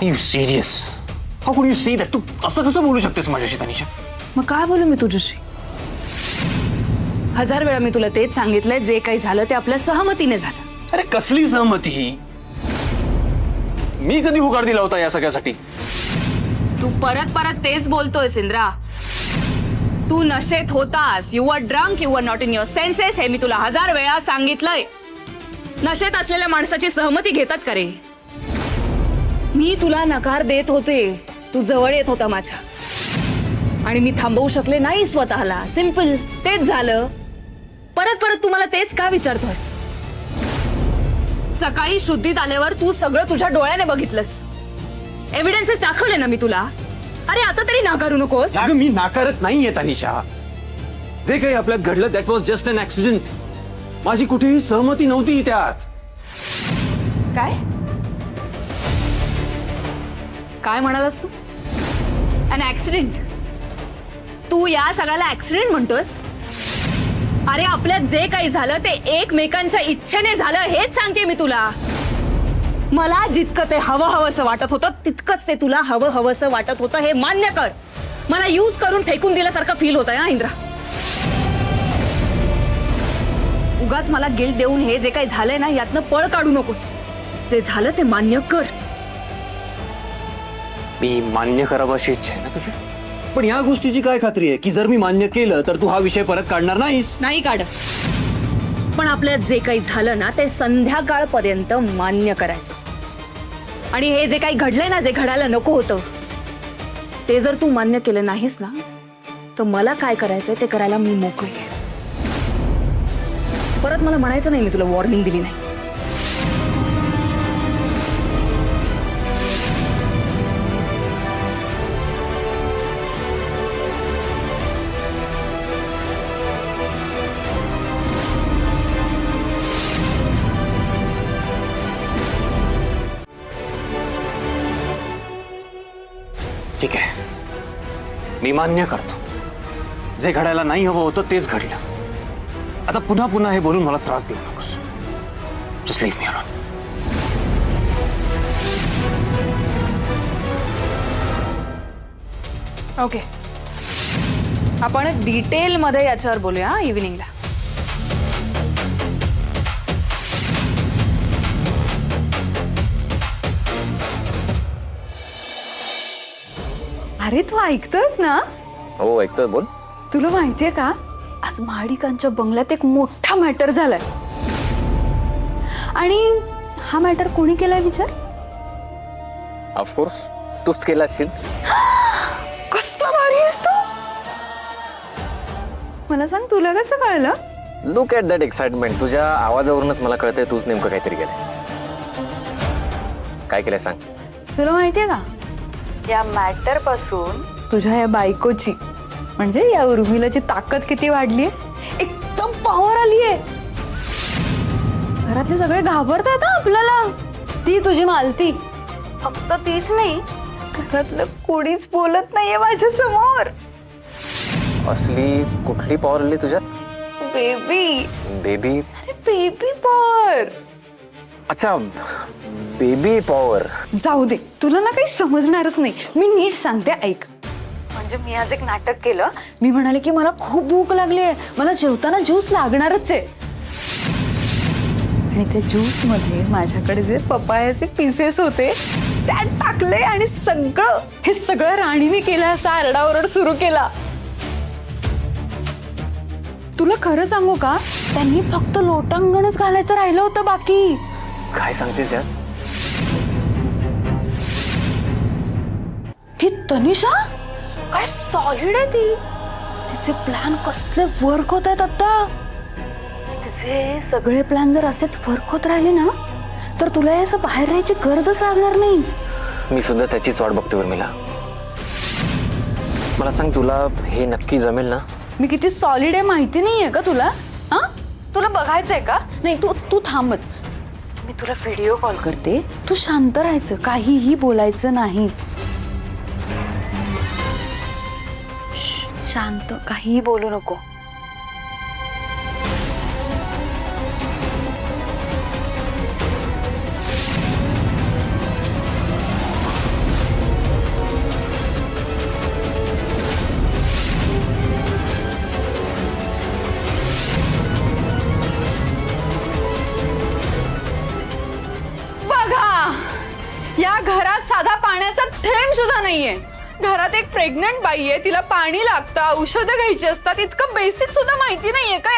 You serious? हाउ कुड you say that? तू असं कसं बोलू शकतेस माझ्याशी तनिषा? मग काय बोलू मी तुझ्याशी? 1000 वेळा मी तुला तेच सांगितलंय, जे काही झालं ते आपल्या सहमतीने झालं. अरे कसली सहमती ही? मी कधी होकार दिला होता या सगळ्यासाठी? तू परत परत तेच बोलतोयस इंद्रा. तू नशेत होतास. You were drunk, you were not in your census. हे मी तुला 1000 वेळा सांगितलंय. नशेत असलेल्या माणसाची सहमती घेतात का रे? मी तुला नकार देत होते, तू जवळ येत होता माझ्या, आणि मी थांबवू शकले नाही स्वतःला. सिंपल, तेच झालं. परत परत तू मला तेच का विचारतोयस? सकाळी शुद्धीत आल्यावर तू सगळं तुझ्या डोळ्याने बघितलंस. एव्हिडन्सेस दाखवले ना मी तुला. अरे आता तरी नाकारू नकोस. अगं मी नाकारत नाहीये तनिषा. जे काही आपल्यात घडलं that was just an accident. माझी कुठेही सहमती नव्हती त्यात. काय काय म्हणालास तू? अन ऍक्सिडेंट? तू या सगळ्याला ऍक्सिडेंट म्हणतोस? अरे आपल्यात जे काही झालं ते एकमेकांच्या इच्छेने झालं, हेच सांगते मी तुला. मला जितकं ते हवं हवंसं वाटत होतं तितकंच ते तुला हवं हवंसं वाटत होतं, हे मान्य कर. मला यूज करून फेकून दिल्यासारखं फील होतंय ना इंद्रा. उगाच मला गिल्ट देऊन हे जे काही झालंय ना यातनं पळ काढू नकोस. जे झालं ते मान्य कर. मी मान्य करावं अशी इच्छा आहे ना तुझी, पण या गोष्टीची काय खात्री आहे की जर मी मान्य केलं तर तू हा विषय परत काढणार नाहीस? नाही काढत. पण आपल्यात जे काही झालं ना ते संध्याकाळपर्यंत मान्य करायचं. आणि हे जे काही घडलंय ना, जे घडायला नको होतं, ते जर तू मान्य केलं नाहीस ना तर मला काय करायचंय ते करायला मी मोकळी आहे. परत मला म्हणायचं नाही मी तुला वॉर्निंग दिली नाही. ठीक आहे, मी मान्य करतो. जे घडायला नाही हवं होतं तेच घडलं. आता पुन्हा पुन्हा हे बोलून मला त्रास देऊ नकोस. Just leave me alone. Okay, आपण डिटेल मध्ये याच्यावर बोलूया इव्हिनिंगला. अरे तू ऐकतोस ना? हो ऐकतोय, बोल. तुला माहितीये का, आज महाडिकांच्या बंगल्यात एक मोठा मॅटर झालाय. आणि हा मॅटर कोणी केलाय विचार? ऑफकोर्स तूच केला असेल. कसं भारी आहेस तू. मला सांग, तुला कसं कळलं? Look at that excitement. तुझ्या आवाजावरूनच मला कळतंय तूच नेमकं काहीतरी केलंय. काय केलंय सांग. तुला माहितीये का, या मॅटर पासून तुझ्या या बायकोची म्हणजे या उर्मिलाची ताकद किती वाढलीये. एकदम पॉवर आलीये. घरातले सगळे घाबरतायत आपल्याला. ती तुझी मालती. फक्त तीच नाही, घरातलं कोणीच बोलत नाहीये माझ्या समोर. असली कुठली पॉवर आली तुझ्यात? बेबी. बेबी? अरे बेबी पॉवर. अच्छा, बेबी पॉवर. जाऊ दे, तुला ना काही समजणारच नाही. मी नीट सांगते, ऐक. म्हणजे मी आज एक नाटक केलं. मी म्हणाले की मला खूप भूक लागली आहे, मला जेवताना ज्यूस लागणारच आहे. आणि त्या ज्यूस मध्ये माझ्याकडे जे पपायाचे पीसेस होते त्यात टाकले आणि हे सगळं राणीने केलं. असा आरडाओरड सुरू केला. तुला खरं सांगू का, त्यांनी फक्त लोटांगणच घालायचं राहिलं होतं बाकी. काय सांगतेस यार? ती तनिषा काय सॉलिड आहे ती. तिचे प्लॅन कसले वर्क होत आहेत आता. तिचे सगळे प्लॅन जर असेच वर्क होत राहिले ना तर तुला असं बाहेर राहायची गरजच लागणार नाही. मी सुद्धा त्याचीच वाट बघतोय उर्मिला. मला सांग, तुला हे नक्की जमेल ना? मी किती सॉलिड आहे माहिती नाहीये का तुला? हा, तुला बघायचंय का? नाही, तू थांबच. मी तुला व्हिडिओ कॉल करते. तू शांत राहायचं, काहीही बोलायचं नाही. शांत, काहीही बोलू नको. घरात साधा पाण्याचा थेंब सुद्धा नाहीये. घरात एक प्रेग्नंट बाई आहे, तिला पाणी लागतं, औषधं घ्यायची असतात, इतकं बेसिक सुद्धा माहिती नाहीये का